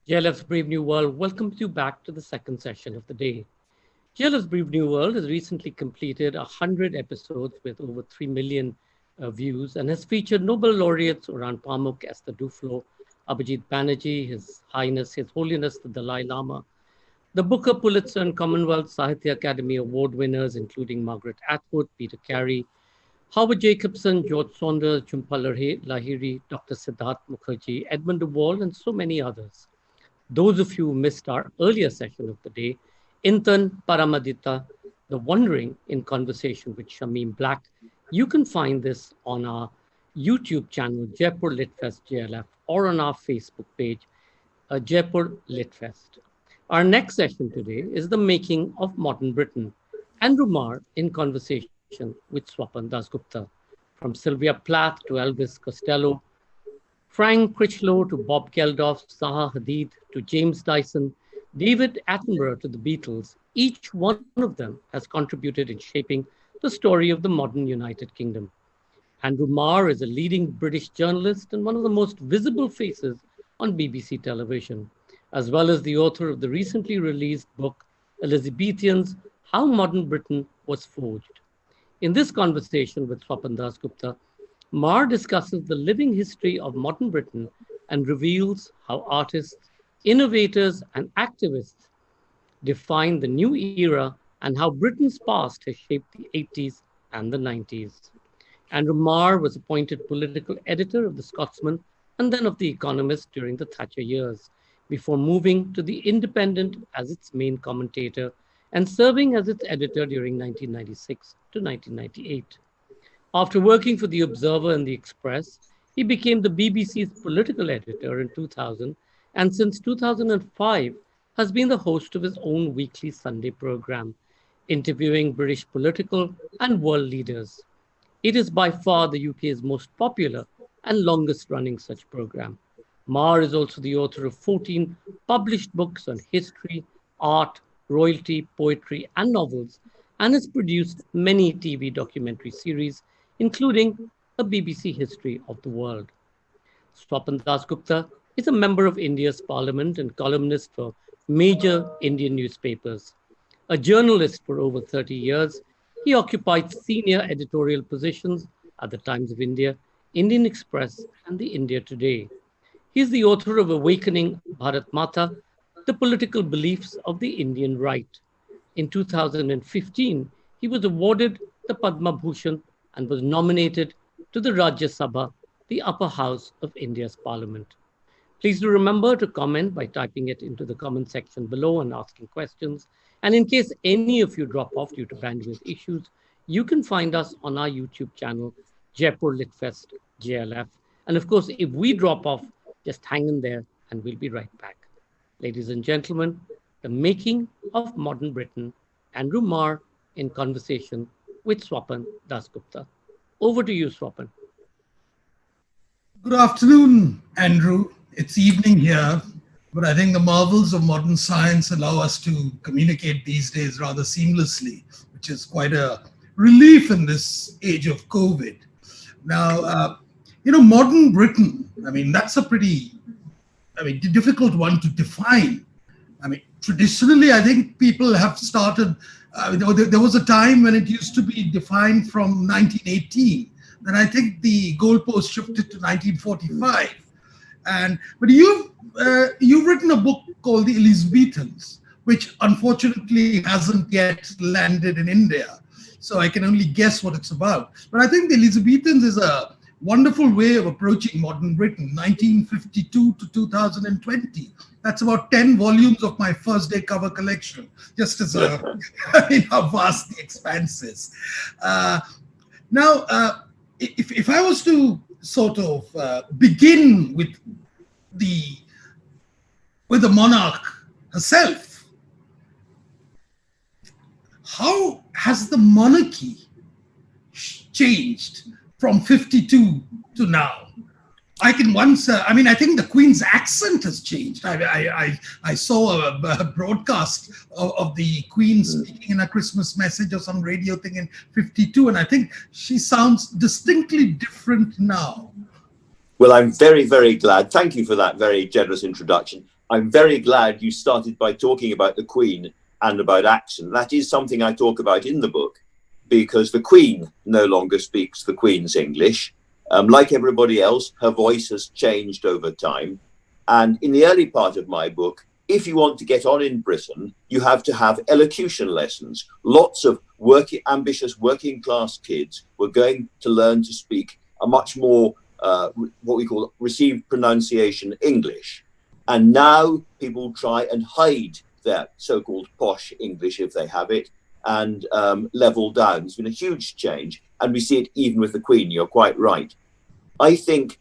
JLF's Brave New World welcomes you back to the second session of the day. JLF's Brave New World has recently completed 100 episodes with over 3 million views and has featured Nobel laureates Orhan Pamuk, Esther Duflo, Abhijit Banerjee, His Highness, His Holiness the Dalai Lama, the Booker, Pulitzer, and Commonwealth Sahitya Academy Award winners, including Margaret Atwood, Peter Carey, Howard Jacobson, George Saunders, Jhumpa Lahiri, Dr. Siddharth Mukherjee, Edmund de Waal, and so many others. Those of you who missed our earlier session of the day, Intern Paramadita, The Wandering in Conversation with Shamim Black, you can find this on our YouTube channel, Jaipur Litfest JLF, or on our Facebook page, Jaipur Litfest. Our next session today is The Making of Modern Britain. Andrew Marr in conversation with Swapan Dasgupta, from Sylvia Plath to Elvis Costello, Frank Critchlow to Bob Geldof, Zaha Hadid to James Dyson, David Attenborough to the Beatles. Each one of them has contributed in shaping the story of the modern United Kingdom. Andrew Marr is a leading British journalist and one of the most visible faces on BBC television, as well as the author of the recently released book, Elizabethans, How Modern Britain Was Forged. In this conversation with Swapan Dasgupta, Marr discusses the living history of modern Britain and reveals how artists, innovators, and activists define the new era and how Britain's past has shaped the 80s and the 90s. Andrew Marr was appointed political editor of The Scotsman and then of The Economist during the Thatcher years, before moving to The Independent as its main commentator and serving as its editor during 1996 to 1998. After working for The Observer and The Express, he became the BBC's political editor in 2000, and since 2005 has been the host of his own weekly Sunday program, interviewing British political and world leaders. It is by far the UK's most popular and longest running such program. Marr is also the author of 14 published books on history, art, royalty, poetry, and novels, and has produced many TV documentary series, including a BBC History of the World. Swapan Dasgupta is a member of India's parliament and columnist for major Indian newspapers. A journalist for over 30 years, he occupied senior editorial positions at the Times of India, Indian Express, and the India Today. He is the author of Awakening Bharat Mata, The Political Beliefs of the Indian Right. In 2015, he was awarded the Padma Bhushan and was nominated to the Rajya Sabha, the upper house of India's parliament. Please do remember to comment by typing it into the comment section below and asking questions. And in case any of you drop off due to bandwidth issues, you can find us on our YouTube channel, Jaipur Litfest JLF. And of course, if we drop off, just hang in there and we'll be right back. Ladies and gentlemen, The Making of Modern Britain, Andrew Marr in conversation with Swapan Dasgupta. Over to you, Swapan. Good afternoon, Andrew. It's evening here, but I think the marvels of modern science allow us to communicate these days rather seamlessly, which is quite a relief in this age of COVID. Now, modern Britain, that's a pretty, difficult one to define. Traditionally, I think people have started, there was a time when it used to be defined from 1918. Then I think the goalpost shifted to 1945. But you've written a book called The Elizabethans, which unfortunately hasn't yet landed in India. So I can only guess what it's about. But I think The Elizabethans is a wonderful way of approaching modern Britain, 1952 to 2020. That's about 10 volumes of my first day cover collection, just as how vast the expanse is. Now, if I was to sort of begin with the monarch herself, how has the monarchy changed from 52 to now? I think the Queen's accent has changed. I saw a broadcast of the Queen speaking in a Christmas message or some radio thing in 52, and I think she sounds distinctly different now. Well, I'm very, very glad. Thank you for that very generous introduction. I'm very glad you started by talking about the Queen and about accent. That is something I talk about in the book, because the Queen no longer speaks the Queen's English. Like everybody else, her voice has changed over time. And in the early part of my book, if you want to get on in Britain, you have to have elocution lessons. Lots of ambitious working class kids were going to learn to speak a much more, what we call received pronunciation English. And now people try and hide their so-called posh English, if they have it, and level down. It's been a huge change. And we see it even with the Queen. You're quite right. I think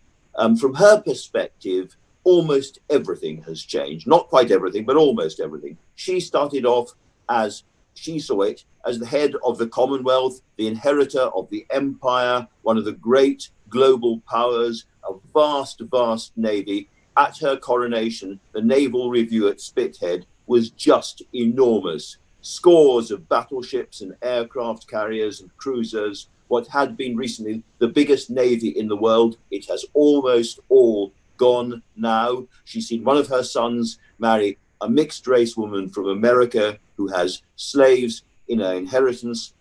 from her perspective, almost everything has changed. Not quite everything, but almost everything. She started off, as she saw it, as the head of the Commonwealth, the inheritor of the empire, one of the great global powers, a vast, vast navy. At her coronation, the Naval Review at Spithead was just enormous. Scores of battleships and aircraft carriers and cruisers. What had been recently the biggest navy in the world, it has almost all gone now. She's seen one of her sons marry a mixed race woman from America who has slaves in her inheritance.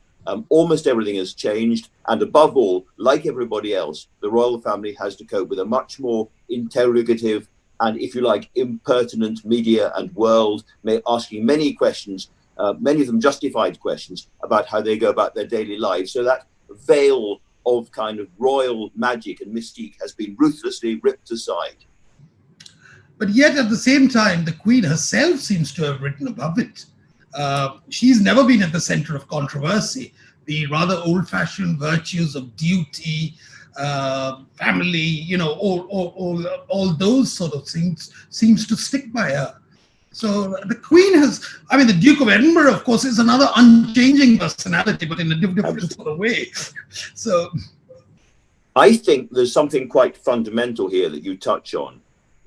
Almost everything has changed. And above all, like everybody else, the royal family has to cope with a much more interrogative and, if you like, impertinent media and world, asking many questions, many of them justified questions about how they go about their daily lives. So that veil of kind of royal magic and mystique has been ruthlessly ripped aside. But yet, at the same time, the Queen herself seems to have risen above it. She's never been at the center of controversy. The rather old-fashioned virtues of duty, family, all those sort of things seems to stick by her. So the Queen the Duke of Edinburgh, of course, is another unchanging personality, but in a different sort of way. So I think there's something quite fundamental here that you touch on,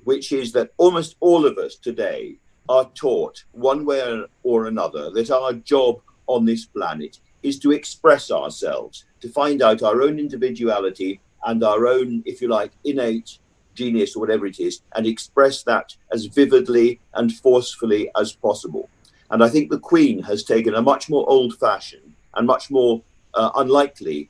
which is that almost all of us today are taught one way or another that our job on this planet is to express ourselves, to find out our own individuality and our own, if you like, innate genius or whatever it is, and express that as vividly and forcefully as possible. And I think the Queen has taken a much more old-fashioned and much more unlikely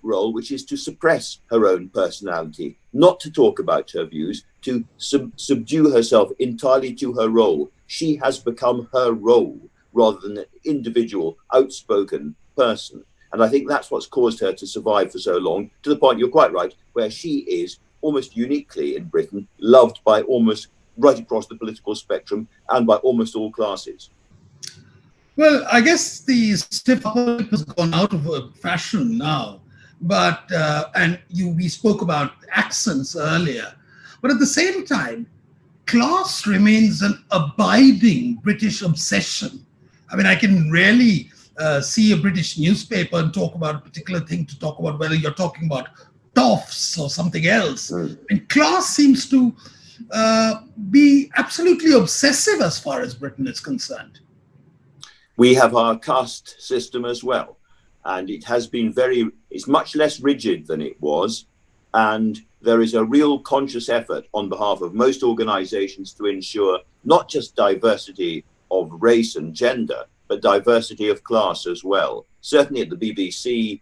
role, which is to suppress her own personality, not to talk about her views, to subdue herself entirely to her role. She has become her role rather than an individual, outspoken person. And I think that's what's caused her to survive for so long, to the point, you're quite right, where she is almost uniquely in Britain, loved by almost right across the political spectrum and by almost all classes. Well, I guess the stiff upper lip has gone out of fashion now. But we spoke about accents earlier. But at the same time, class remains an abiding British obsession. I mean, I can rarely see a British newspaper and talk about a particular thing to talk about whether you're talking about toffs or something else. And class seems to be absolutely obsessive as far as Britain is concerned. We have our caste system as well. And it has been it's much less rigid than it was. And there is a real conscious effort on behalf of most organizations to ensure not just diversity of race and gender, but diversity of class as well. Certainly at the BBC,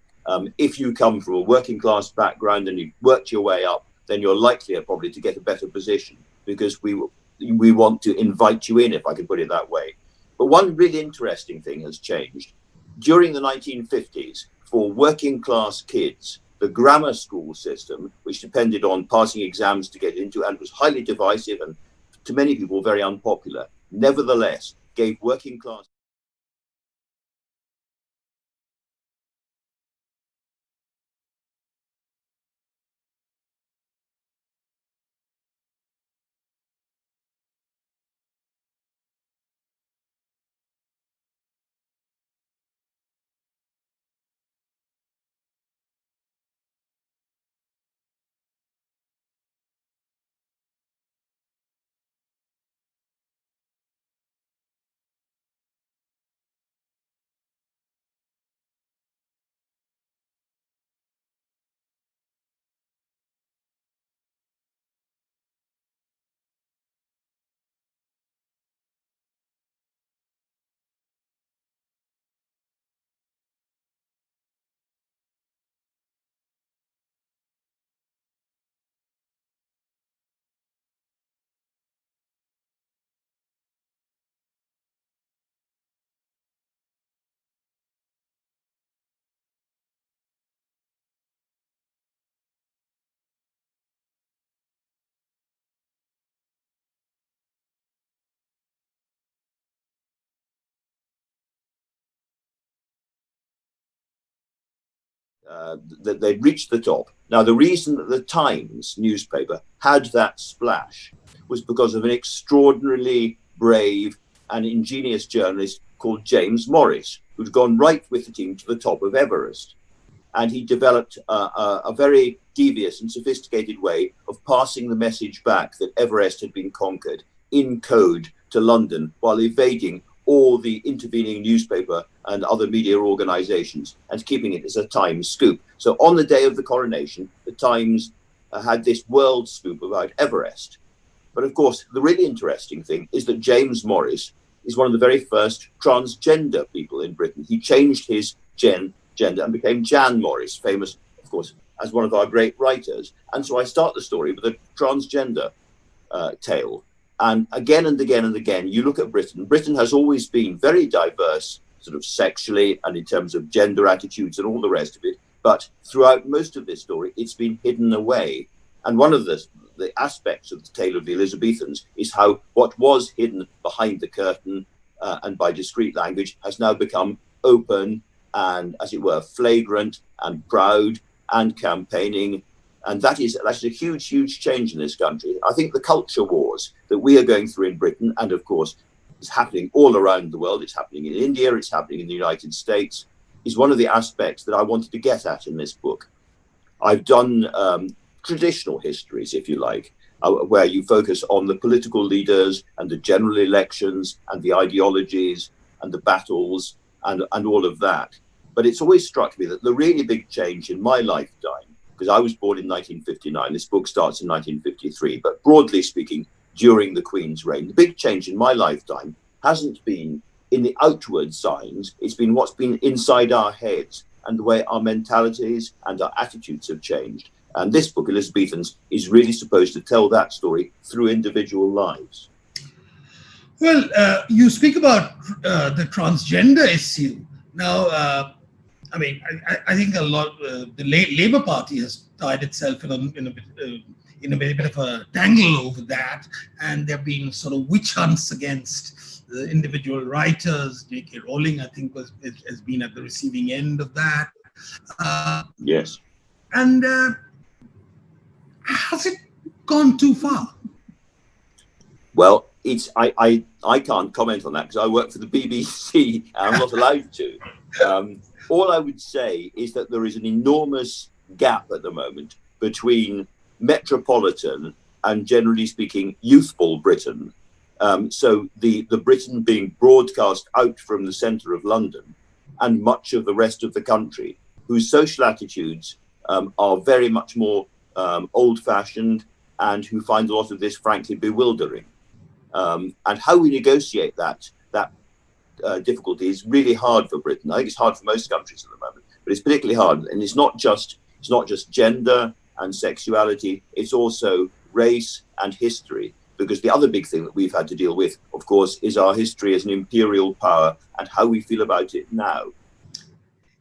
if you come from a working class background and you've worked your way up, then you're likelier probably to get a better position, because we want to invite you in, if I can put it that way. But one really interesting thing has changed. During the 1950s, for working class kids, the grammar school system, which depended on passing exams to get into and was highly divisive and to many people very unpopular, nevertheless gave working class that they'd reached the top. Now, the reason that the Times newspaper had that splash was because of an extraordinarily brave and ingenious journalist called James Morris, who'd gone right with the team to the top of Everest. And he developed a very devious and sophisticated way of passing the message back that Everest had been conquered in code to London while evading all the intervening newspaper and other media organizations and keeping it as a Times scoop. So on the day of the coronation, the Times had this world scoop about Everest. But of course, the really interesting thing is that James Morris is one of the very first transgender people in Britain. He changed his gender and became Jan Morris, famous, of course, as one of our great writers. And so I start the story with a transgender tale. And again, you look at Britain. Britain has always been very diverse, sort of sexually and in terms of gender attitudes and all the rest of it. But throughout most of this story, it's been hidden away. And one of the aspects of the tale of the Elizabethans is how what was hidden behind the curtain and by discreet language has now become open and, as it were, flagrant and proud and campaigning. And that's a huge, huge change in this country. I think the culture wars that we are going through in Britain, and of course, it's happening all around the world. It's happening in India, it's happening in the United States, is one of the aspects that I wanted to get at in this book. I've done traditional histories, if you like, where you focus on the political leaders and the general elections and the ideologies and the battles and all of that. But it's always struck me that the really big change in my lifetime, because I was born in 1959, this book starts in 1953, but broadly speaking, during the Queen's reign, the big change in my lifetime hasn't been in the outward signs, it's been what's been inside our heads and the way our mentalities and our attitudes have changed. And this book, Elizabethans, is really supposed to tell that story through individual lives. Well, you speak about the transgender issue. Now, I think a lot. The Labour Party has tied itself in a bit of a tangle over that, and there have been sort of witch hunts against the individual writers. J.K. Rowling, I think, has been at the receiving end of that. Yes. And has it gone too far? Well, I can't comment on that because I work for the BBC and I'm not allowed to. All I would say is that there is an enormous gap at the moment between metropolitan and, generally speaking, youthful Britain. So the Britain being broadcast out from the centre of London and much of the rest of the country, whose social attitudes are very much more old-fashioned and who find a lot of this, frankly, bewildering. And how we negotiate that difficulty is really hard for Britain. I think it's hard for most countries at the moment, but it's particularly hard. And it's not just gender and sexuality, it's also race and history. Because the other big thing that we've had to deal with, of course, is our history as an imperial power and how we feel about it now.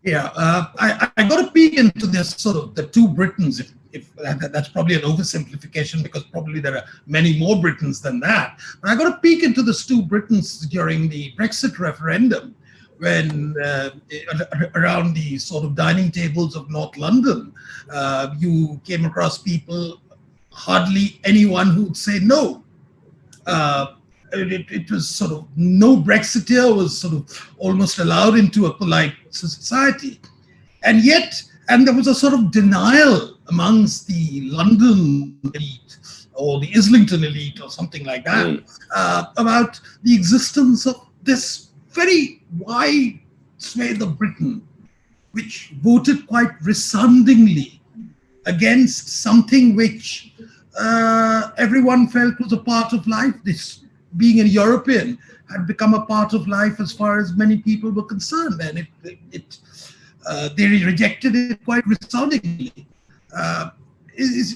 Yeah, I got to peek into this sort of the two Britons, if that's probably an oversimplification because probably there are many more Britons than that. But I got to peek into the two Britons during the Brexit referendum when around the sort of dining tables of North London, you came across people, hardly anyone who would say no. It was sort of no Brexiteer was sort of almost allowed into a polite society. And there was a sort of denial amongst the London elite or the Islington elite or something like that about the existence of this very wide swathe of Britain, which voted quite resoundingly against something which everyone felt was a part of life. This, being a European, had become a part of life as far as many people were concerned, and they rejected it quite resoundingly.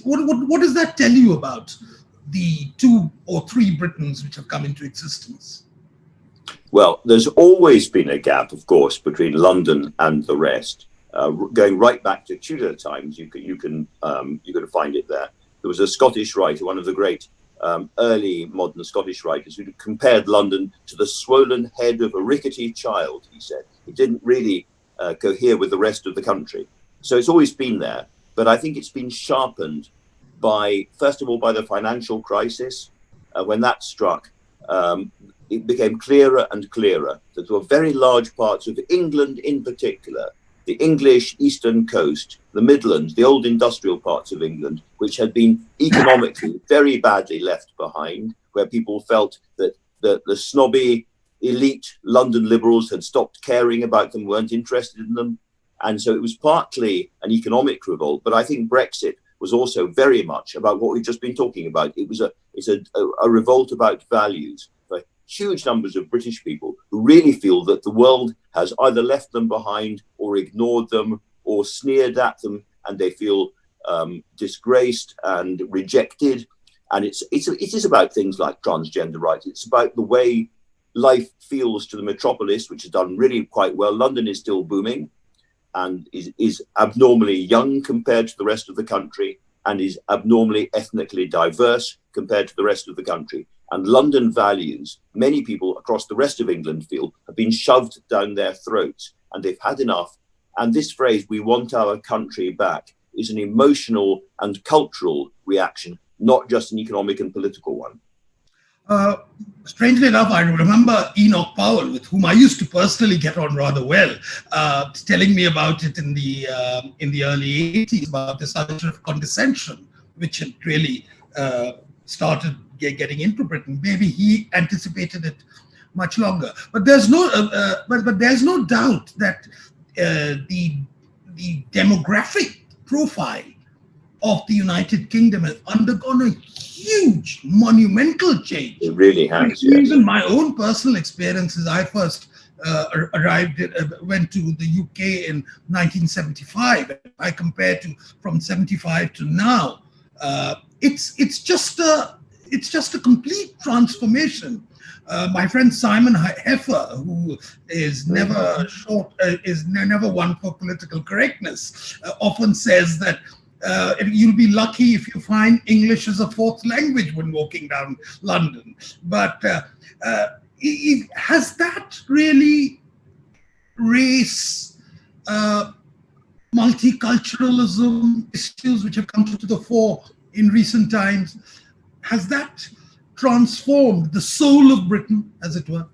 What does that tell you about the 2 or 3 Britons which have come into existence? Well, there's always been a gap, of course, between London and the rest. Going right back to Tudor times, you can find it there. There was a Scottish writer, one of the great early modern Scottish writers, who compared London to the swollen head of a rickety child, he said. It didn't really cohere with the rest of the country. So it's always been there, but I think it's been sharpened by, first of all, by the financial crisis. When that struck, it became clearer and clearer that there were very large parts of England in particular, the English eastern coast, the Midlands, the old industrial parts of England, which had been economically very badly left behind, where people felt that the snobby elite London liberals had stopped caring about them, weren't interested in them. And so it was partly an economic revolt, but I think Brexit was also very much about what we've just been talking about. It's a revolt about values for huge numbers of British people who really feel that the world has either left them behind or ignored them or sneered at them, and they feel disgraced and rejected. And it is about things like transgender rights. It's about the way life feels to the metropolis, which has done really quite well. London is still booming and is abnormally young compared to the rest of the country, and is abnormally ethnically diverse compared to the rest of the country. And London values, many people across the rest of England feel, have been shoved down their throats, and they've had enough. And this phrase, "we want our country back," is an emotional and cultural reaction, not just an economic and political one. Strangely enough, I remember Enoch Powell, with whom I used to personally get on rather well, telling me about it in the early 80s, about this culture of condescension, which had really started getting into Britain. Maybe he anticipated it much longer. But there's no doubt that the demographic profile of the United Kingdom has undergone a huge, monumental change. It really has. Even my own personal experiences, I first went to the UK in 1975. I compare from 75 to now. It's just a complete transformation. My friend Simon Heffer, who is never never one for political correctness, often says that you'll be lucky if you find English as a fourth language when walking down London. But has that really race, multiculturalism issues which have come to the fore in recent times, has that transformed the soul of Britain, as it were?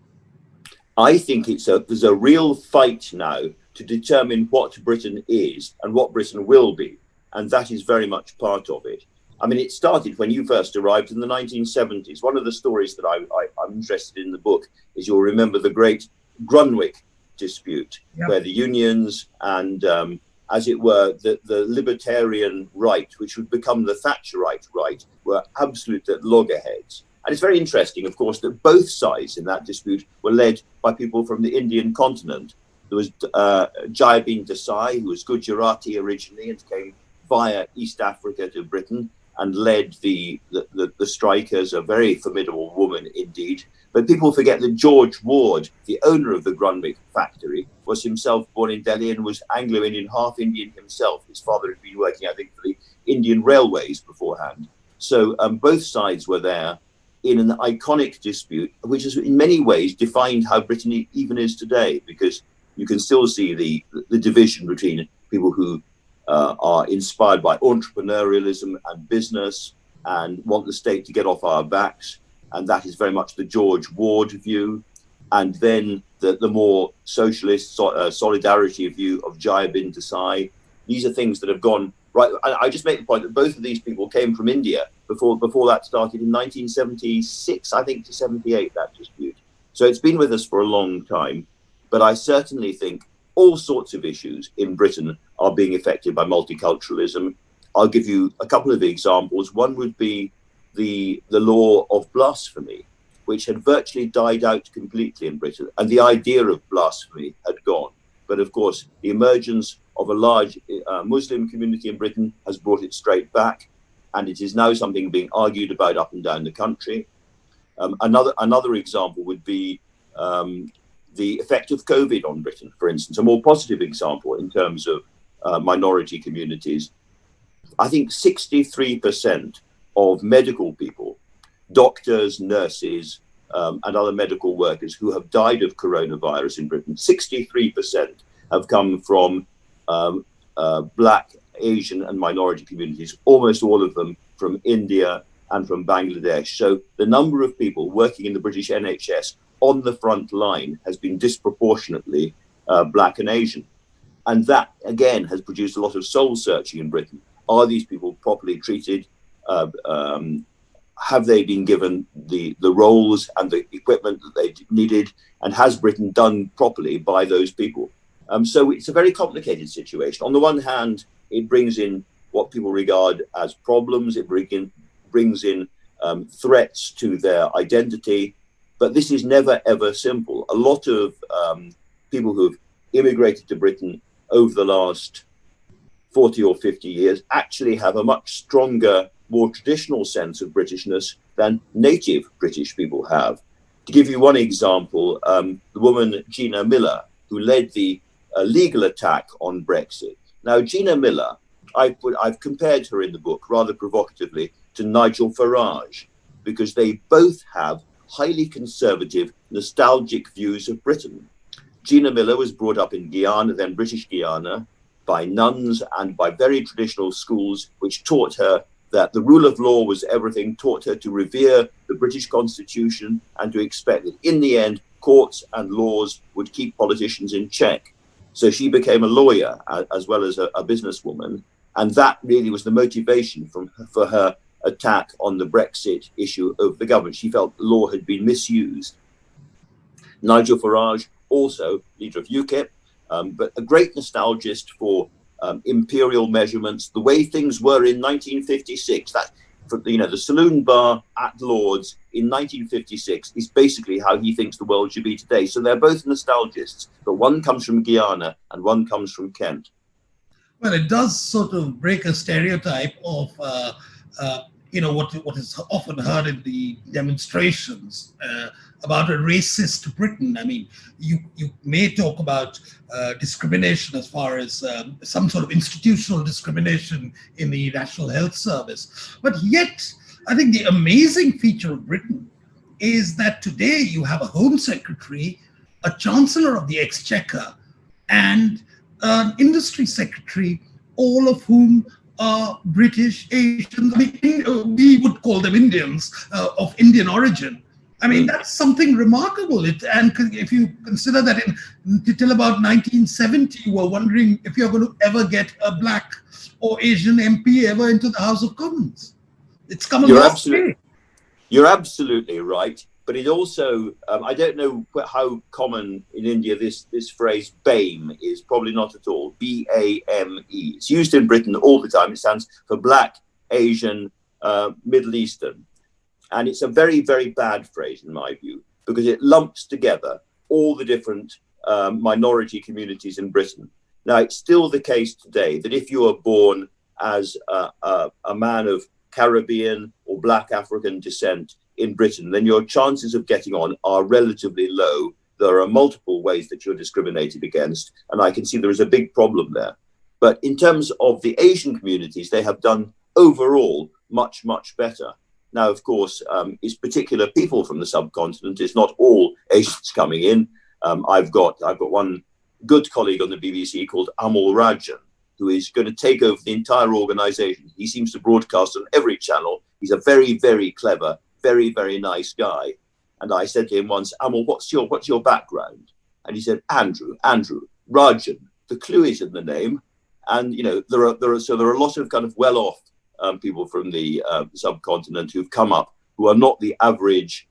I think there's a real fight now to determine what Britain is and what Britain will be. And that is very much part of it. I mean, it started when you first arrived in the 1970s. One of the stories that I'm interested in the book is, you'll remember, the great Grundwick dispute, where the unions and, as it were, the libertarian right, which would become the Thatcherite right, were absolute at loggerheads. And it's very interesting, of course, that both sides in that dispute were led by people from the Indian continent. There was Jayabin Desai, who was Gujarati originally and came via East Africa to Britain and led the strikers, a very formidable woman indeed. But people forget that George Ward, the owner of the Grundwick factory, was himself born in Delhi and was Anglo-Indian, half Indian himself. His father had been working, I think, for the Indian Railways beforehand. So both sides were there in an iconic dispute, which has in many ways defined how Britain even is today, because you can still see the division between people who are inspired by entrepreneurialism and business and want the state to get off our backs. And that is very much the George Ward view. And then the more socialist solidarity view of Jayabin Desai. These are things that have gone right. I just make the point that both of these people came from India before that started in 1976, I think, to 78, that dispute. So it's been with us for a long time. But I certainly think all sorts of issues in Britain are being affected by multiculturalism. I'll give you a couple of examples. One would be the law of blasphemy, which had virtually died out completely in Britain, and the idea of blasphemy had gone. But of course, the emergence of a large Muslim community in Britain has brought it straight back, and it is now something being argued about up and down the country. Another example would be the effect of COVID on Britain, for instance, a more positive example in terms of minority communities. I think 63% of medical people, doctors, nurses, and other medical workers who have died of coronavirus in Britain, 63% have come from Black, Asian and minority communities, almost all of them from India and from Bangladesh. So the number of people working in the British NHS on the front line has been disproportionately Black and Asian. And that, again, has produced a lot of soul searching in Britain. Are these people properly treated? Have they been given the roles and the equipment that they needed? And has Britain done properly by those people? So it's a very complicated situation. On the one hand, it brings in what people regard as problems. It brings in threats to their identity. But this is never, ever simple. A lot of people who have immigrated to Britain over the last 40 or 50 years actually have a much stronger, more traditional sense of Britishness than native British people have. To give you one example, the woman Gina Miller, who led the legal attack on Brexit. Now, Gina Miller, I've compared her in the book rather provocatively to Nigel Farage, because they both have highly conservative, nostalgic views of Britain. Gina Miller was brought up in Guyana, then British Guiana, by nuns and by very traditional schools, which taught her that the rule of law was everything, taught her to revere the British Constitution and to expect that in the end, courts and laws would keep politicians in check. So she became a lawyer as well as a businesswoman. And that really was the motivation for her attack on the Brexit issue of the government. She felt the law had been misused. Nigel Farage, also leader of UKIP, but a great nostalgist for imperial measurements, the way things were in 1956. That, the saloon bar at Lord's in 1956 is basically how he thinks the world should be today. So they're both nostalgists, but one comes from Guyana and one comes from Kent. Well, it does sort of break a stereotype of what is often heard in the demonstrations about a racist Britain. I mean, you may talk about discrimination as far as some sort of institutional discrimination in the National Health Service. But yet, I think the amazing feature of Britain is that today you have a Home Secretary, a Chancellor of the Exchequer, and an Industry Secretary, all of whom are British, Asians. I mean, we would call them Indians of Indian origin. I mean, that's something remarkable. And if you consider that till about 1970, you were wondering if you're going to ever get a Black or Asian MP ever into the House of Commons. It's come a long way. You're absolutely right. But it also, I don't know how common in India this phrase BAME is, probably not at all, B-A-M-E. It's used in Britain all the time. It stands for Black, Asian, Middle Eastern. And it's a very, very bad phrase in my view, because it lumps together all the different minority communities in Britain. Now, it's still the case today that if you are born as a man of Caribbean or Black African descent in Britain, then your chances of getting on are relatively low. There are multiple ways that you're discriminated against, and I can see there is a big problem there. But in terms of the Asian communities, they have done overall much, much better. Now, of course, it's particular people from the subcontinent. It's not all Asians coming in. I've got one good colleague on the BBC called Amol Rajan, who is going to take over the entire organization. He seems to broadcast on every channel. He's a very, very clever, very, very nice guy. And I said to him once, Amol, what's your background? And he said, Andrew, Rajan. The clue is in the name. And, there are a lot of kind of well-off people from the subcontinent who've come up who are not the average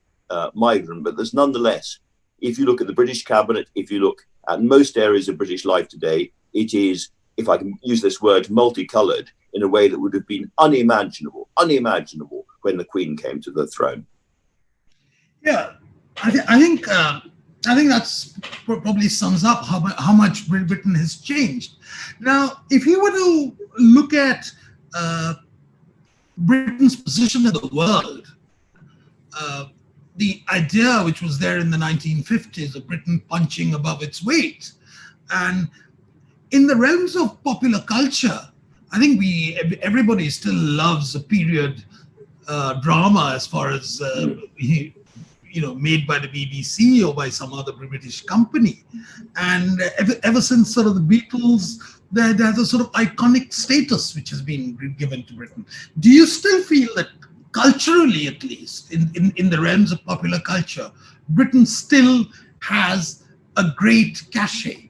migrant, but there's nonetheless, if you look at the British cabinet, if you look at most areas of British life today, it is, if I can use this word, multicolored in a way that would have been unimaginable when the Queen came to the throne. Yeah, I think that's probably sums up how much Britain has changed. Now, if you were to look at Britain's position in the world, the idea which was there in the 1950s of Britain punching above its weight, and in the realms of popular culture, I think everybody still loves a period drama as far as made by the BBC or by some other British company. And ever since sort of the Beatles, there's a sort of iconic status which has been given to Britain. Do you still feel that culturally, at least, in the realms of popular culture, Britain still has a great cachet?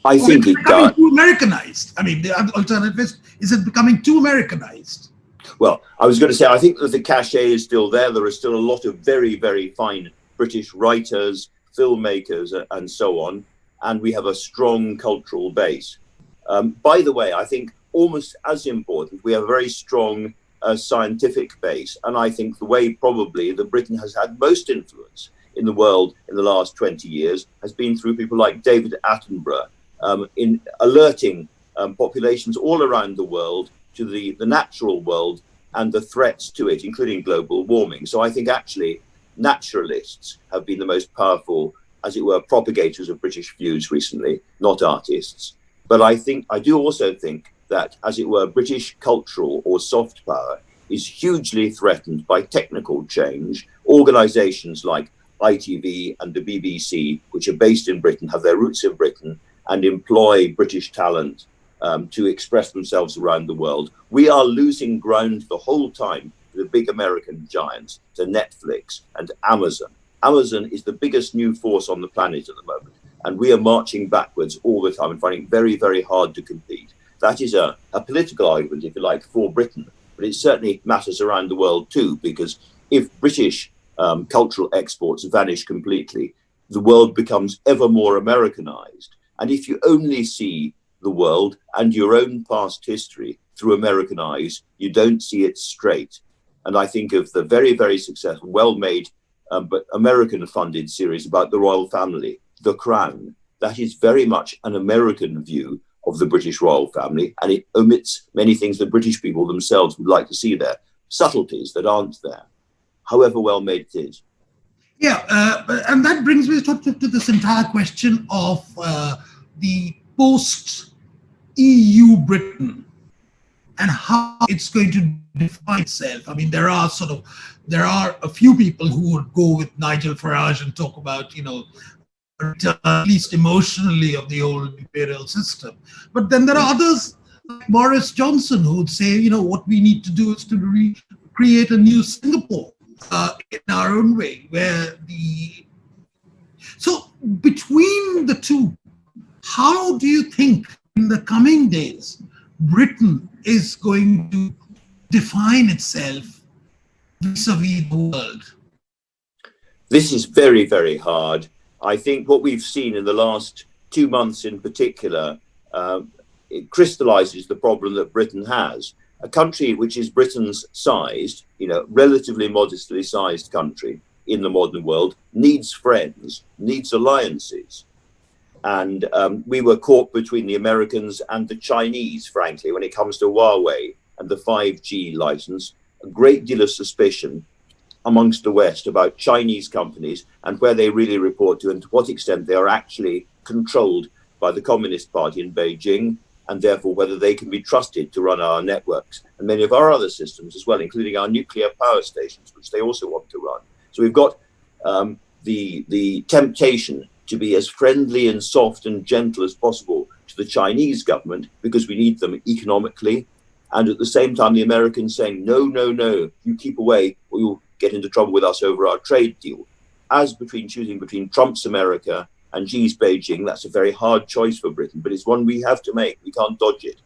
I think it does. Too Americanized. I mean, the alternative is it becoming too Americanized? Well, I was going to say, I think that the cachet is still there. There are still a lot of very, very fine British writers, filmmakers, and so on. And we have a strong cultural base. By the way, I think almost as important, we have a very strong scientific base. And I think the way probably that Britain has had most influence in the world in the last 20 years has been through people like David Attenborough, in alerting populations all around the world to the natural world and the threats to it, including global warming. So I think actually naturalists have been the most powerful, as it were, propagators of British views recently, not artists. But I do also think that, as it were, British cultural or soft power is hugely threatened by technical change. Organizations like ITV and the BBC, which are based in Britain, have their roots in Britain and employ British talent to express themselves around the world. We are losing ground the whole time to the big American giants, to Netflix and Amazon. Amazon is the biggest new force on the planet at the moment, and we are marching backwards all the time and finding it very, very hard to compete. That is a political argument, if you like, for Britain, but it certainly matters around the world too, because if British cultural exports vanish completely, the world becomes ever more Americanized. And if you only see the world and your own past history through American eyes, you don't see it straight. And I think of the very, very successful, well-made, but American-funded series about the royal family, The Crown. That is very much an American view of the British royal family, and it omits many things that British people themselves would like to see there, subtleties that aren't there, however well made it is. Yeah, and that brings me to this entire question of the post-EU Britain and how it's going to define itself. I mean, there are a few people who would go with Nigel Farage and talk about, at least emotionally, of the old imperial system. But then there are others like Boris Johnson who would say, what we need to do is to create a new Singapore in our own way, so between the two, how do you think in the coming days Britain is going to define itself vis-a-vis the world? This is very, very hard. I think what we've seen in the last 2 months in particular, it crystallizes the problem that Britain has. A country which is Britain's sized, relatively modestly sized country in the modern world, needs friends, needs alliances. And we were caught between the Americans and the Chinese, frankly, when it comes to Huawei and the 5G license. A great deal of suspicion amongst the West about Chinese companies and where they really report to and to what extent they are actually controlled by the Communist Party in Beijing, and therefore whether they can be trusted to run our networks and many of our other systems as well, including our nuclear power stations, which they also want to run. So we've got the temptation to be as friendly and soft and gentle as possible to the Chinese government because we need them economically. And at the same time, the Americans saying, no, you keep away or you'll get into trouble with us over our trade deal. As choosing between Trump's America and Xi's Beijing, that's a very hard choice for Britain, but it's one we have to make. We can't dodge it.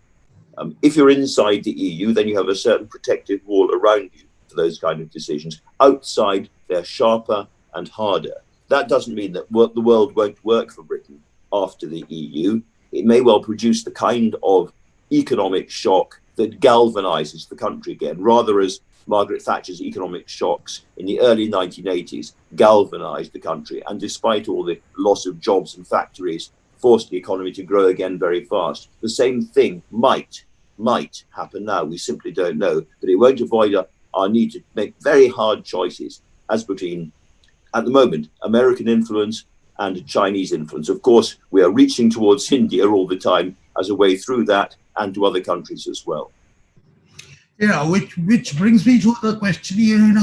If you're inside the EU, then you have a certain protective wall around you for those kind of decisions. Outside, they're sharper and harder. That doesn't mean that the world won't work for Britain after the EU. It may well produce the kind of economic shock that galvanizes the country again, rather as Margaret Thatcher's economic shocks in the early 1980s galvanized the country, and despite all the loss of jobs and factories, forced the economy to grow again very fast. The same thing might happen now. We simply don't know, but it won't avoid our need to make very hard choices as between, at the moment, American influence and Chinese influence. Of course, we are reaching towards India all the time as a way through that, and to other countries as well. Yeah, which brings me to the question,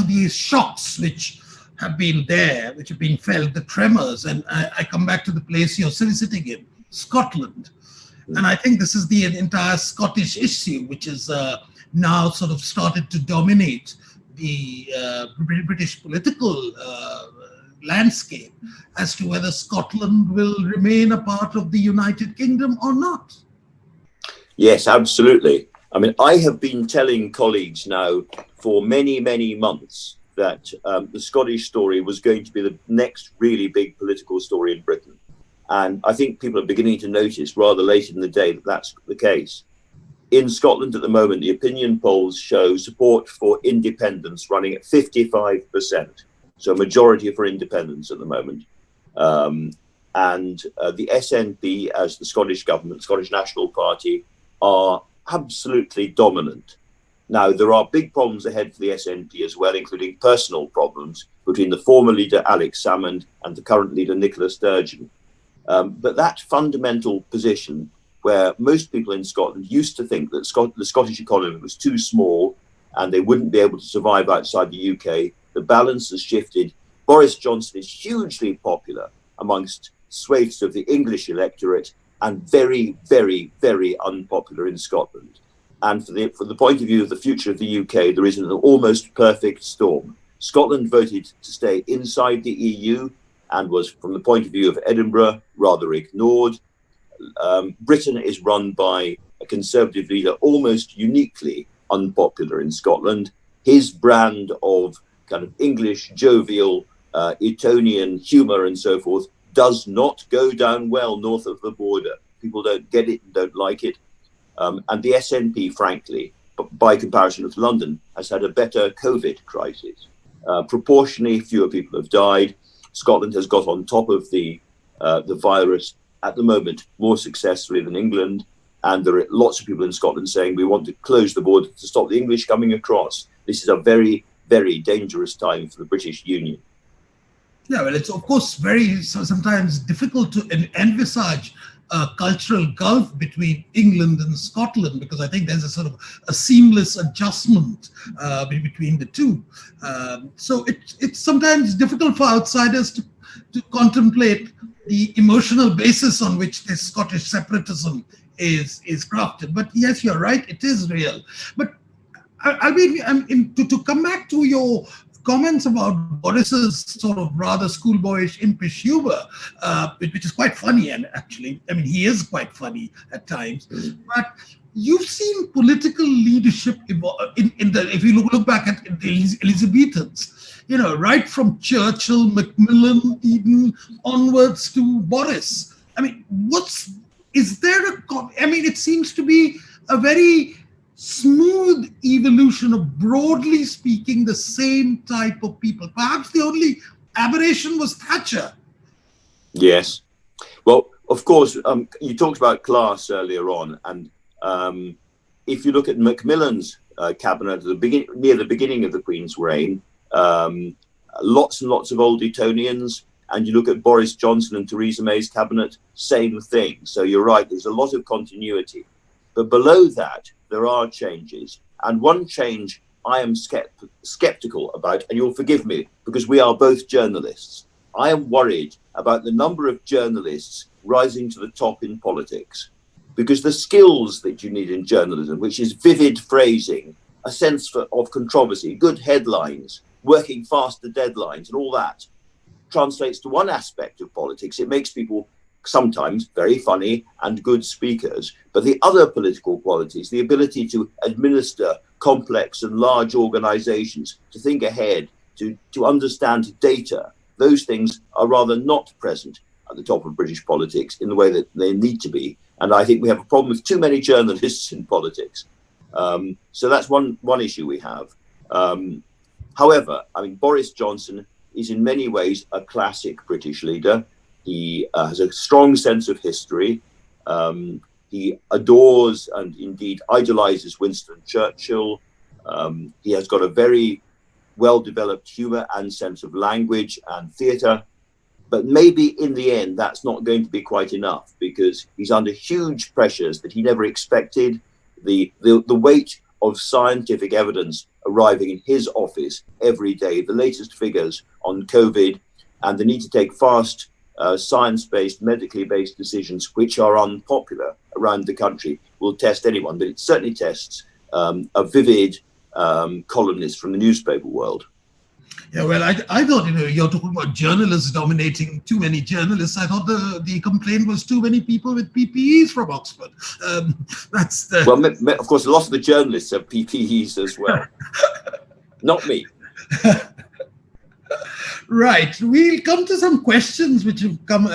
these shocks which have been there, which have been felt, the tremors. And I come back to the place you're sitting in, Scotland. And I think this is the entire Scottish issue, which is now sort of started to dominate the British political landscape as to whether Scotland will remain a part of the United Kingdom or not. Yes, absolutely. I mean, I have been telling colleagues now for many, many months that the Scottish story was going to be the next really big political story in Britain. And I think people are beginning to notice rather late in the day that that's the case. In Scotland at the moment, the opinion polls show support for independence running at 55%. So a majority for independence at the moment. And the SNP, as the Scottish government, Scottish National Party, are absolutely dominant. Now, there are big problems ahead for the SNP as well, including personal problems between the former leader, Alex Salmond, and the current leader, Nicola Sturgeon. But that fundamental position where most people in Scotland used to think that the Scottish economy was too small and they wouldn't be able to survive outside the UK, the balance has shifted. Boris Johnson is hugely popular amongst swathes of the English electorate and very, very, very unpopular in Scotland. And from the point of view of the future of the UK, there is an almost perfect storm. Scotland voted to stay inside the EU and was, from the point of view of Edinburgh, rather ignored. Britain is run by a Conservative leader almost uniquely unpopular in Scotland. His brand of kind of English, jovial, Etonian humour and so forth does not go down well north of the border. People don't get it and don't like it. And the SNP, frankly, by comparison with London, has had a better COVID crisis. Proportionally, fewer people have died. Scotland has got on top of the virus at the moment more successfully than England. And there are lots of people in Scotland saying we want to close the border to stop the English coming across. This is a very, very dangerous time for the British Union. Yeah, well, it's of course very sometimes difficult to envisage a cultural gulf between England and Scotland, because I think there's a sort of a seamless adjustment between the two. So it's sometimes difficult for outsiders to contemplate the emotional basis on which this Scottish separatism is crafted. But yes, you're right, it is real. But to come back to your comments about Boris's sort of rather schoolboyish, impish humor, which is quite funny, and actually, I mean, he is quite funny at times. But you've seen political leadership if you look back at the Elizabethans, you know, right from Churchill, Macmillan, Eden onwards to Boris. I mean, it seems to be a very smooth evolution of, broadly speaking, the same type of people. Perhaps the only aberration was Thatcher. Yes. Well, of course, you talked about class earlier on, and if you look at Macmillan's cabinet at near the beginning of the Queen's reign, lots and lots of old Etonians, and you look at Boris Johnson and Theresa May's cabinet, same thing. So you're right, there's a lot of continuity. But below that, there are changes. And one change I am skeptical about, and you'll forgive me, because we are both journalists. I am worried about the number of journalists rising to the top in politics, because the skills that you need in journalism, which is vivid phrasing, a sense of controversy, good headlines, working faster deadlines, and all that, translates to one aspect of politics. It makes people sometimes very funny and good speakers, but the other political qualities, the ability to administer complex and large organizations, to think ahead, to understand data, those things are rather not present at the top of British politics in the way that they need to be. And I think we have a problem with too many journalists in politics. So that's one issue we have. However, I mean, Boris Johnson is in many ways a classic British leader. He has a strong sense of history. He adores and indeed idolizes Winston Churchill. He has got a very well-developed humor and sense of language and theatre. But maybe in the end, that's not going to be quite enough, because he's under huge pressures that he never expected. The weight of scientific evidence arriving in his office every day, the latest figures on COVID, and the need to take fast, science-based, medically based decisions which are unpopular around the country will test anyone, but it certainly tests a vivid columnist from the newspaper world. Yeah, well, I thought, you're talking about journalists dominating, too many journalists. I thought the complaint was too many people with PPEs from Oxford. That's the... Well, of course, a lot of the journalists have PPEs as well. Not me. Right. We'll come to some questions which have come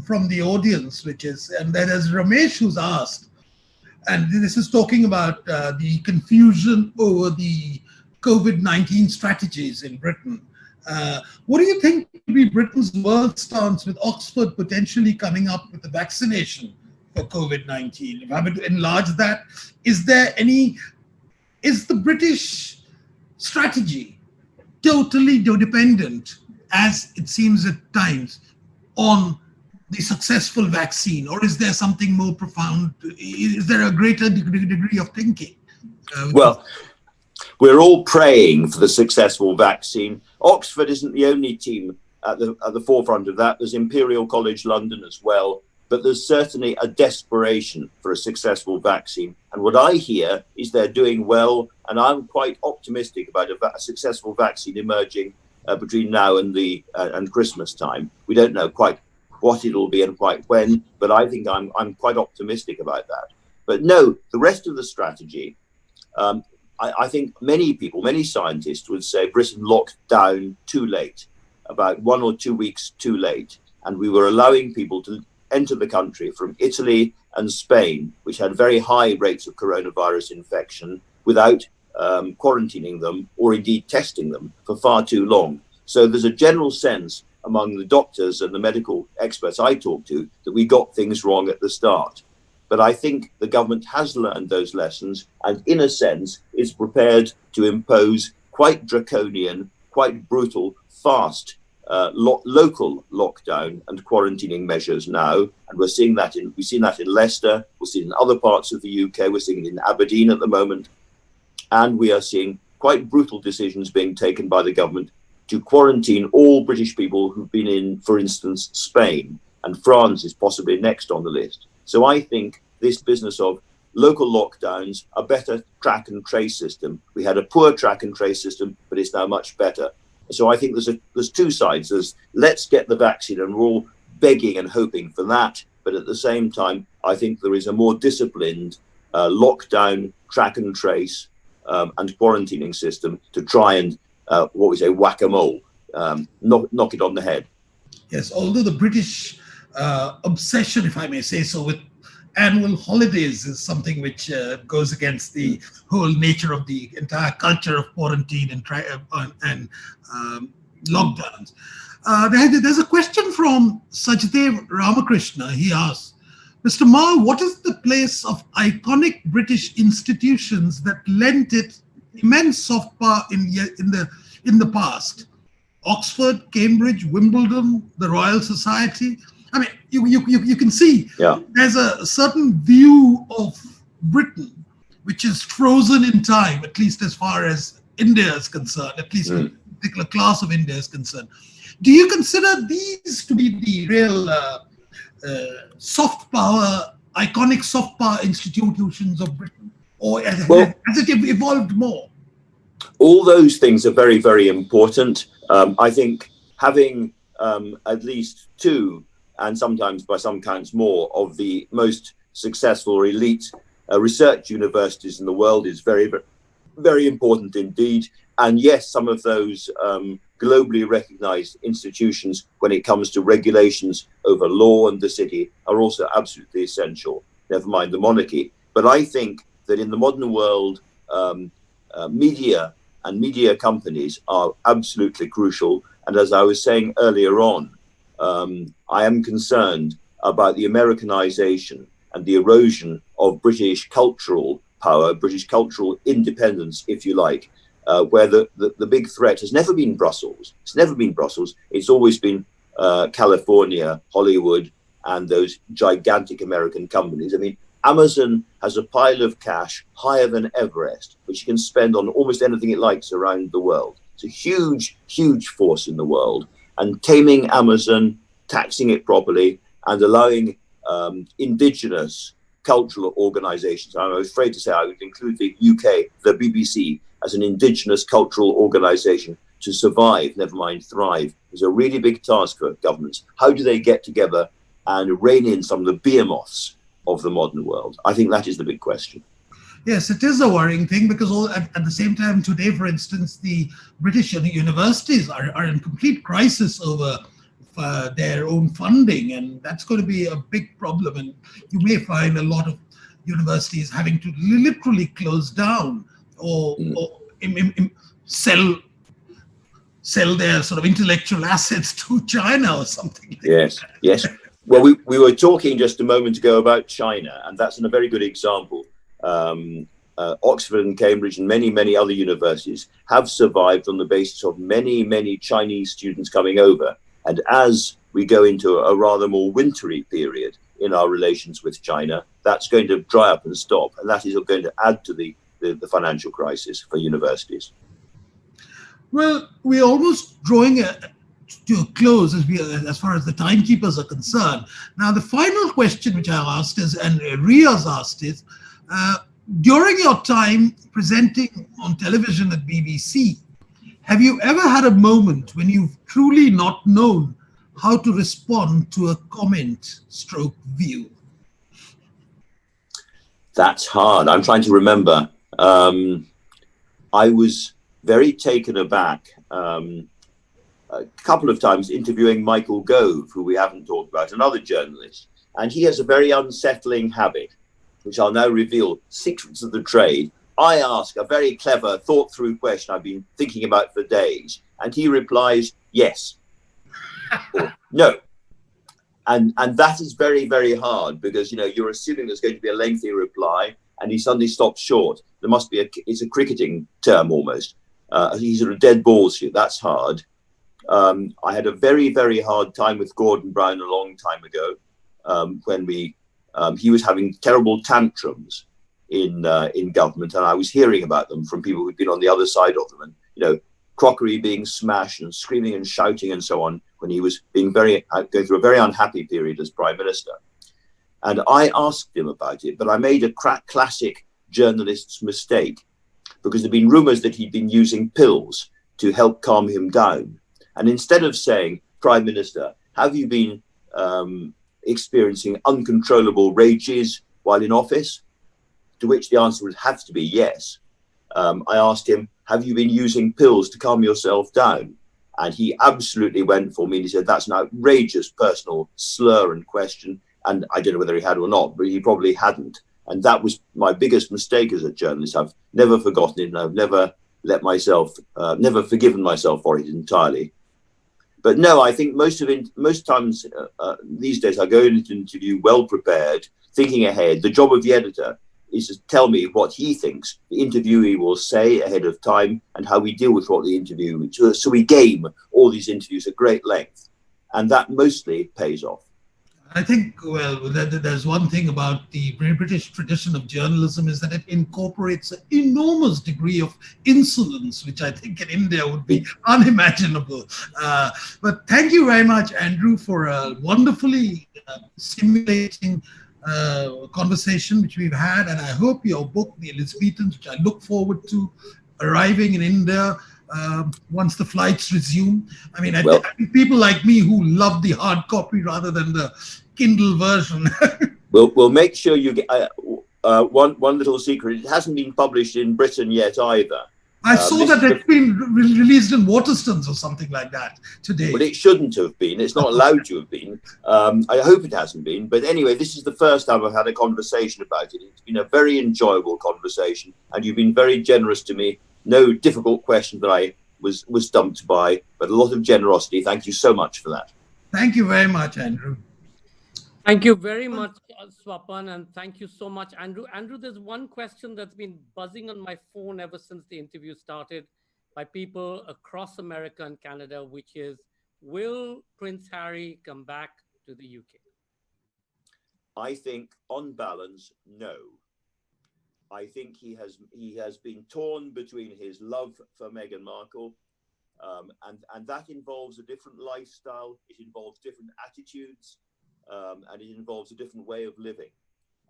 from the audience, and there is Ramesh who's asked, and this is talking about the confusion over the COVID-19 strategies in Britain. What do you think will be Britain's world stance with Oxford potentially coming up with a vaccination for COVID-19? If I were to enlarge that, is the British strategy totally dependent, as it seems at times, on the successful vaccine, or is there something more profound? Is there a greater degree of thinking? Well, we're all praying for the successful vaccine. Oxford isn't the only team at the forefront of that. There's Imperial College London as well, but there's certainly a desperation for a successful vaccine. And what I hear is they're doing well, and I'm quite optimistic about a successful vaccine emerging between now and Christmas time. We don't know quite what it'll be and quite when, but I think I'm quite optimistic about that. But no, the rest of the strategy, I think many scientists would say Britain locked down too late, about 1 or 2 weeks too late. And we were allowing people to enter the country from Italy and Spain, which had very high rates of coronavirus infection, without quarantining them or indeed testing them for far too long. So there's a general sense among the doctors and the medical experts I talk to that we got things wrong at the start. But I think the government has learned those lessons and, in a sense, is prepared to impose quite draconian, quite brutal, fast local lockdown and quarantining measures now. And we've seen that in Leicester, we've seen it in other parts of the UK, we're seeing it in Aberdeen at the moment. And we are seeing quite brutal decisions being taken by the government to quarantine all British people who've been in, for instance, Spain, and France is possibly next on the list. So I think this business of local lockdowns, a better track and trace system. We had a poor track and trace system, but it's now much better. So I think there's two sides. There's let's get the vaccine, and we're all begging and hoping for that. But at the same time, I think there is a more disciplined lockdown, track and trace, and quarantining system to try and whack-a-mole, knock it on the head. Yes, although the British obsession, if I may say so, with annual holidays is something which goes against the whole nature of the entire culture of quarantine and lockdowns. There's a question from Sajdev Ramakrishna. He asks, Mr. Marr, what is the place of iconic British institutions that lent it immense soft power in the past? Oxford, Cambridge, Wimbledon, the Royal Society. I mean, you can see there's a certain view of Britain which is frozen in time, at least as far as India is concerned, at least a particular class of India is concerned. Do you consider these to be the real soft power, iconic soft power institutions of Britain? Or has it evolved more? All those things are very, very important. I think having at least two, and sometimes by some counts more, of the most successful or elite research universities in the world is very, very, very important indeed. And yes, some of those globally recognized institutions, when it comes to regulations over law and the city, are also absolutely essential, never mind the monarchy. But I think that in the modern world, media and media companies are absolutely crucial. And as I was saying earlier on, I am concerned about the Americanization and the erosion of British cultural power, British cultural independence, if you like, where the big threat has never been Brussels. It's never been Brussels. It's always been California, Hollywood, and those gigantic American companies. I mean, Amazon has a pile of cash higher than Everest, which it can spend on almost anything it likes around the world. It's a huge, huge force in the world. And taming Amazon, taxing it properly, and allowing indigenous cultural organizations, I'm afraid to say I would include the UK, the BBC, as an indigenous cultural organization to survive, never mind thrive, is a really big task for governments. How do they get together and rein in some of the behemoths of the modern world? I think that is the big question. Yes, it is a worrying thing because at the same time today, for instance, the British universities are in complete crisis over their own funding, and that's going to be a big problem. And you may find a lot of universities having to literally close down or sell their sort of intellectual assets to China or something like Yes, that. yes. Well, we were talking just a moment ago about China, and that's a very good example. Oxford and Cambridge and many, many other universities have survived on the basis of many, many Chinese students coming over. And as we go into a rather more wintry period in our relations with China, that's going to dry up and stop. And that is going to add to the financial crisis for universities. Well, we're almost drawing to a close as far as the timekeepers are concerned. Now, the final question which I asked is, and Ria's asked is, during your time presenting on television at BBC, have you ever had a moment when you've truly not known how to respond to a comment stroke view? That's hard. I'm trying to remember. I was very taken aback a couple of times interviewing Michael Gove, who we haven't talked about, another journalist. And he has a very unsettling habit, which I'll now reveal, secrets of the trade. I ask a very clever, thought-through question I've been thinking about for days, and he replies, yes, or no. And that is very, very hard because, you're assuming there's going to be a lengthy reply, and he suddenly stops short. There must be it's a cricketing term almost. He sort of dead balls you. That's hard. I had a very, very hard time with Gordon Brown a long time ago when he was having terrible tantrums in government, and I was hearing about them from people who'd been on the other side of them, and crockery being smashed and screaming and shouting and so on when he was going through a very unhappy period as Prime Minister. And I asked him about it, but I made a classic journalist's mistake because there'd been rumours that he'd been using pills to help calm him down. And instead of saying, Prime Minister, have you been experiencing uncontrollable rages while in office? To which the answer would have to be yes. I asked him, have you been using pills to calm yourself down? And he absolutely went for me and he said, that's an outrageous personal slur and question. And I don't know whether he had or not, but he probably hadn't. And that was my biggest mistake as a journalist. I've never forgotten it, and I've never never forgiven myself for it entirely. But no, I think most times these days I go into an interview well prepared, thinking ahead. The job of the editor is to tell me what he thinks the interviewee will say ahead of time and how we deal with what the interview. So we game all these interviews at great length, and that mostly pays off. I think, well, there's one thing about the British tradition of journalism is that it incorporates an enormous degree of insolence, which I think in India would be unimaginable. But thank you very much, Andrew, for a wonderfully stimulating conversation which we've had. And I hope your book, The Elizabethans, which I look forward to, arriving in India once the flights resume. I mean, I think people like me who love the hard copy rather than the Kindle version. We'll make sure you get one little secret. It hasn't been published in Britain yet either. I saw that it's been released in Waterstones or something like that today. Well, it shouldn't have been. It's not allowed to have been. I hope it hasn't been. But anyway, this is the first time I've had a conversation about it. It's been a very enjoyable conversation, and you've been very generous to me. No difficult question that I was stumped by, but a lot of generosity. Thank you so much for that. Thank you very much, Andrew. Thank you very much, Swapan, and thank you so much, Andrew. Andrew, there's one question that's been buzzing on my phone ever since the interview started by people across America and Canada, which is, will Prince Harry come back to the UK? I think, on balance, no. I think he has been torn between his love for Meghan Markle, and that involves a different lifestyle. It involves different attitudes, and it involves a different way of living.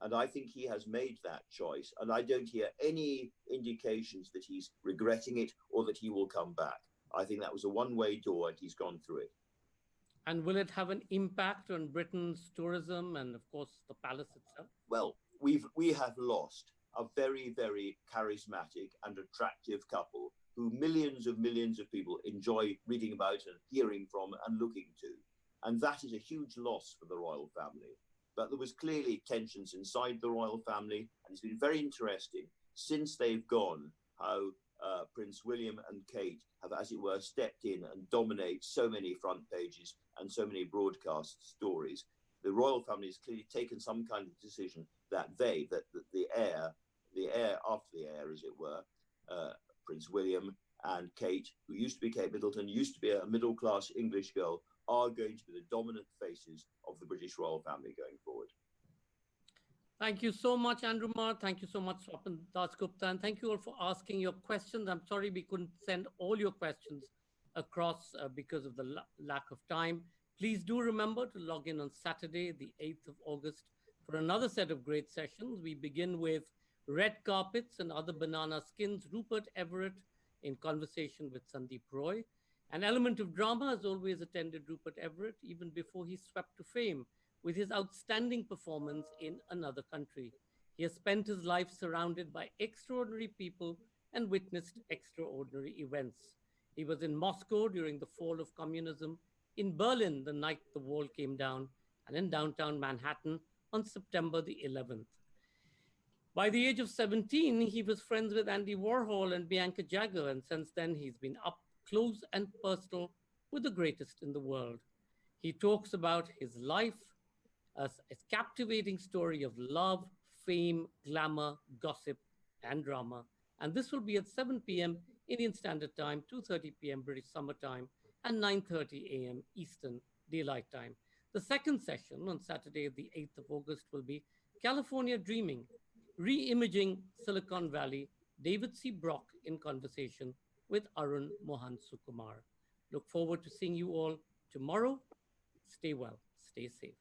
And I think he has made that choice. And I don't hear any indications that he's regretting it or that he will come back. I think that was a one-way door and he's gone through it. And will it have an impact on Britain's tourism and, of course, the palace itself? Well, we have lost a very, very charismatic and attractive couple who millions of people enjoy reading about and hearing from and looking to. And that is a huge loss for the royal family. But there was clearly tensions inside the royal family, and it's been very interesting since they've gone how Prince William and Kate have, as it were, stepped in and dominate so many front pages and so many broadcast stories. The royal family has clearly taken some kind of decision that the heir after the heir, as it were, Prince William and Kate, who used to be Kate Middleton, used to be a middle-class English girl, are going to be the dominant faces of the British royal family going forward. Thank you so much, Andrew Marr. Thank you so much, Swapan Dasgupta. And thank you all for asking your questions. I'm sorry we couldn't send all your questions across because of the lack of time. Please do remember to log in on Saturday, the 8th of August, for another set of great sessions. We begin with Red Carpets and Other Banana Skins, Rupert Everett in conversation with Sandeep Roy. An element of drama has always attended Rupert Everett, even before he swept to fame with his outstanding performance in Another Country. He has spent his life surrounded by extraordinary people and witnessed extraordinary events. He was in Moscow during the fall of communism, in Berlin the night the wall came down, and in downtown Manhattan on September the 11th. By the age of 17, he was friends with Andy Warhol and Bianca Jagger, and since then he's been up close and personal with the greatest in the world. He talks about his life as a captivating story of love, fame, glamour, gossip, and drama. And this will be at 7 p.m. Indian Standard Time, 2:30 p.m. British Summer Time, and 9:30 a.m. Eastern Daylight Time. The second session on Saturday, the 8th of August, will be California Dreaming, Re-Imaging Silicon Valley, David C. Brock in conversation with Arun Mohan Sukumar. Look forward to seeing you all tomorrow. Stay well, stay safe.